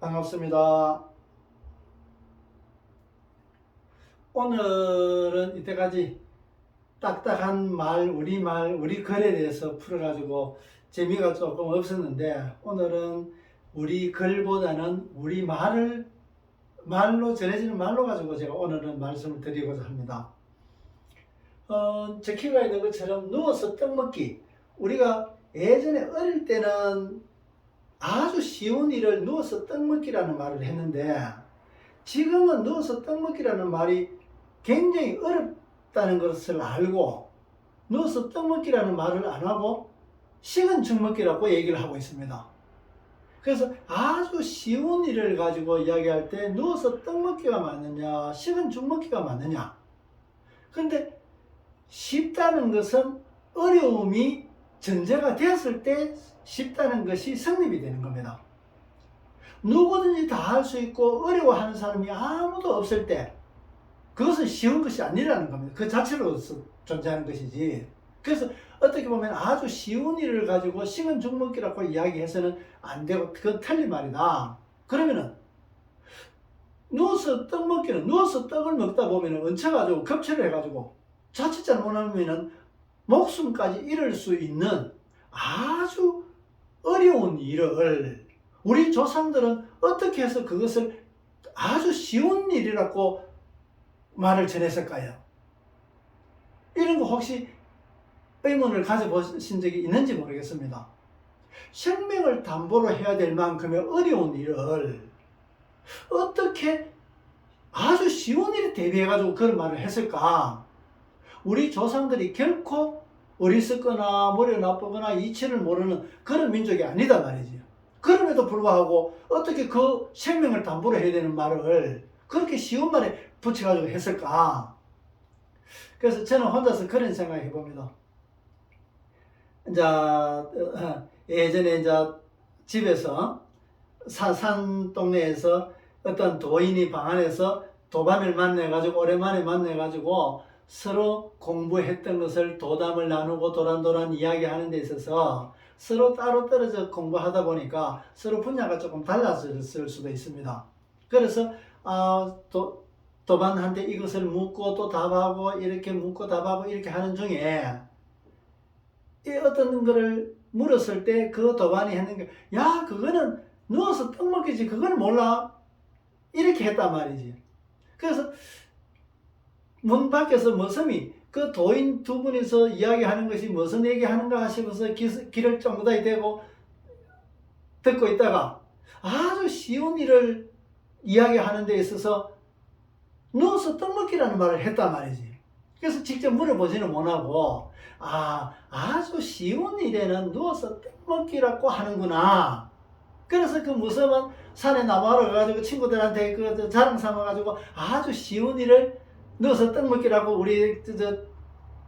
반갑습니다. 오늘은 이때까지 딱딱한 말, 우리 글에 대해서 풀어가지고 재미가 조금 없었는데, 오늘은 우리 글보다는 우리 말로 전해지는 말로 가지고 제가 오늘은 말씀을 드리고자 합니다. 적혀가 있는 것처럼 누워서 떡 먹기. 우리가 예전에 어릴 때는 아주 쉬운 일을 누워서 떡 먹기라는 말을 했는데, 지금은 누워서 떡 먹기라는 말이 굉장히 어렵다는 것을 알고 누워서 떡 먹기라는 말을 안 하고 식은 죽 먹기라고 얘기를 하고 있습니다. 그래서 아주 쉬운 일을 가지고 이야기할 때 누워서 떡 먹기가 맞느냐, 식은 죽 먹기가 맞느냐. 그런데 쉽다는 것은 어려움이 전제가 되었을 때 쉽다는 것이 성립이 되는 겁니다. 누구든지 다 할 수 있고 어려워하는 사람이 아무도 없을 때 그것은 쉬운 것이 아니라는 겁니다. 그 자체로서 존재하는 것이지. 그래서 어떻게 보면 아주 쉬운 일을 가지고 식은 죽 먹기라고 이야기해서는 안 되고, 그건 틀린 말이다. 그러면은 누워서 떡 먹기는, 누워서 떡을 먹다 보면은 얹혀가지고 겹쳐를 해가지고 자칫 잘못하면은 목숨까지 잃을 수 있는 아주 어려운 일을 우리 조상들은 어떻게 해서 그것을 아주 쉬운 일이라고 말을 전했을까요? 이런 거 혹시 의문을 가져보신 적이 있는지 모르겠습니다. 생명을 담보로 해야 될 만큼의 어려운 일을 어떻게 아주 쉬운 일에 대비해가지고 그런 말을 했을까? 우리 조상들이 결코 어리석거나 머리가 나쁘거나 이치를 모르는 그런 민족이 아니다 말이지. 그럼에도 불구하고 어떻게 그 생명을 담보로 해야 되는 말을 그렇게 쉬운 말에 붙여가지고 했을까? 그래서 저는 혼자서 그런 생각을 해봅니다. 이제 예전에 이제 집에서 산 동네에서 어떤 도인이 방 안에서 도반을 만나가지고 오랜만에 만나가지고 서로 공부했던 것을 도담을 나누고 도란도란 이야기하는 데 있어서 서로 따로 떨어져 공부하다 보니까 서로 분야가 조금 달라졌을 수도 있습니다. 그래서 도반한테 이것을 묻고 또 답하고 이렇게 묻고 답하고 이렇게 하는 중에 어떤 거를 물었을 때 그 도반이 했는 게, 야, 그거는 누워서 떡 먹기지, 그걸 몰라, 이렇게 했단 말이지. 그래서 문 밖에서 머슴이 그 도인 두 분이서 이야기하는 것이 무슨 얘기하는가 싶어서 귀를 쫑긋하게 대고 듣고 있다가 아주 쉬운 일을 이야기하는 데 있어서 누워서 떡 먹기라는 말을 했단 말이지. 그래서 직접 물어보지는 못하고, 아주 쉬운 일에는 누워서 떡 먹기라고 하는구나. 그래서 그 무섭은 산에 나무하러 가가지고 친구들한테 그 자랑 삼아가지고 아주 쉬운 일을 누워서 떡 먹기라고 우리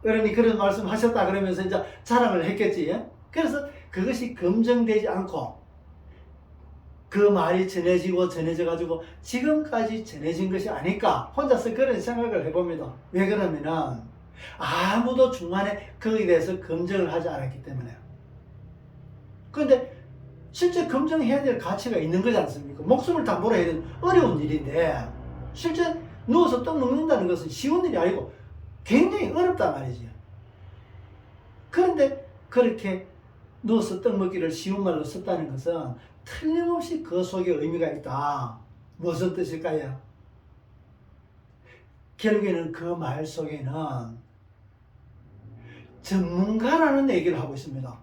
어른이 그런 말씀 하셨다 그러면서 이제 자랑을 했겠지. 그래서 그것이 검증되지 않고 그 말이 전해져가지고 지금까지 전해진 것이 아닐까, 혼자서 그런 생각을 해봅니다. 왜 그러면은 아무도 중간에 거기에 대해서 검증을 하지 않았기 때문에. 그런데 실제 검증해야 될 가치가 있는 거지 않습니까? 목숨을 담보로 해야 되는 어려운 일인데, 실제 누워서 떡 먹는다는 것은 쉬운 일이 아니고 굉장히 어렵단 말이지. 그런데 그렇게 누워서 떡 먹기를 쉬운 말로 썼다는 것은 틀림없이 그 속에 의미가 있다. 무슨 뜻일까요? 결국에는 그 말 속에는 전문가라는 얘기를 하고 있습니다.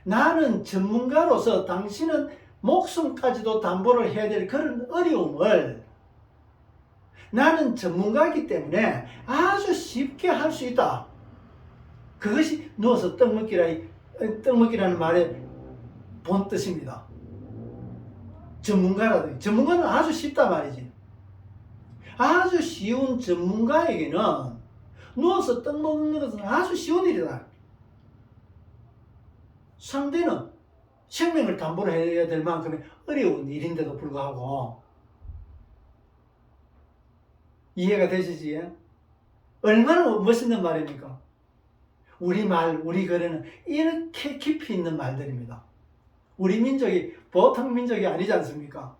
나는 전문가로서 당신은 목숨까지도 담보를 해야 될 그런 어려움을 나는 전문가이기 때문에 아주 쉽게 할 수 있다. 그것이 누워서 떡 먹기라는 말의 본 뜻입니다. 전문가는 아주 쉽다 말이지. 아주 쉬운 전문가에게는 누워서 떡 먹는 것은 아주 쉬운 일이다. 상대는 생명을 담보로 해야 될 만큼의 어려운 일인데도 불구하고. 이해가 되시지? 얼마나 멋있는 말입니까? 우리 글에는 이렇게 깊이 있는 말들입니다. 우리 민족이 보통 민족이 아니지 않습니까?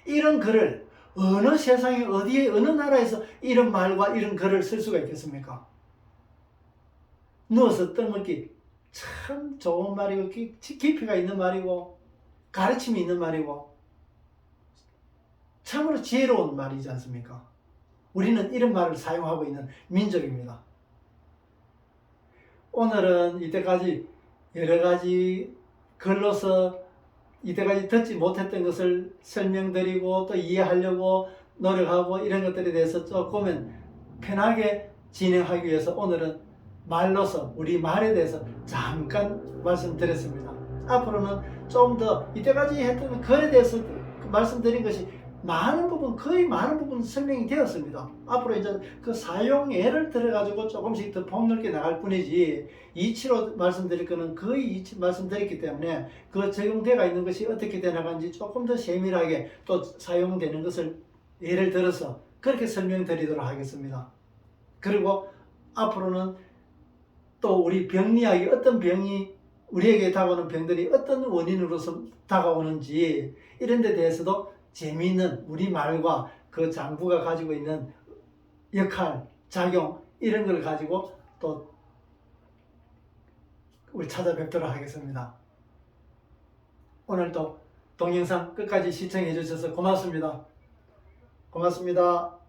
이런 글을 어느 세상에 어디에 어느 나라에서 이런 말과 이런 글을 쓸 수가 있겠습니까? 누워서 떠먹기 참 좋은 말이고 깊이가 있는 말이고 가르침이 있는 말이고 참으로 지혜로운 말이지 않습니까? 우리는 이런 말을 사용하고 있는 민족입니다. 오늘은 이때까지 여러 가지 글로서 이때까지 듣지 못했던 것을 설명드리고 또 이해하려고 노력하고 이런 것들에 대해서 조금은 편하게 진행하기 위해서 오늘은 말로서 우리 말에 대해서 잠깐 말씀드렸습니다. 앞으로는 좀 더 이때까지 했던 글에 대해서 말씀드린 것이 거의 많은 부분 설명이 되었습니다. 앞으로 이제 그 사용 예를 들어가지고 조금씩 더 폭넓게 나갈 뿐이지 이치로 말씀드릴 거는 거의 이치 말씀드렸기 때문에 그 적용되어 있는 것이 어떻게 되나간지 조금 더 세밀하게 또 사용되는 것을 예를 들어서 그렇게 설명드리도록 하겠습니다. 그리고 앞으로는 또 우리 병리학이 어떤 병이 우리에게 다가오는 병들이 어떤 원인으로서 다가오는지 이런 데 대해서도 재미있는 우리말과 그 장구가 가지고 있는 역할, 작용 이런 걸 가지고 또 우리 찾아뵙도록 하겠습니다. 오늘도 동영상 끝까지 시청해 주셔서 고맙습니다. 고맙습니다.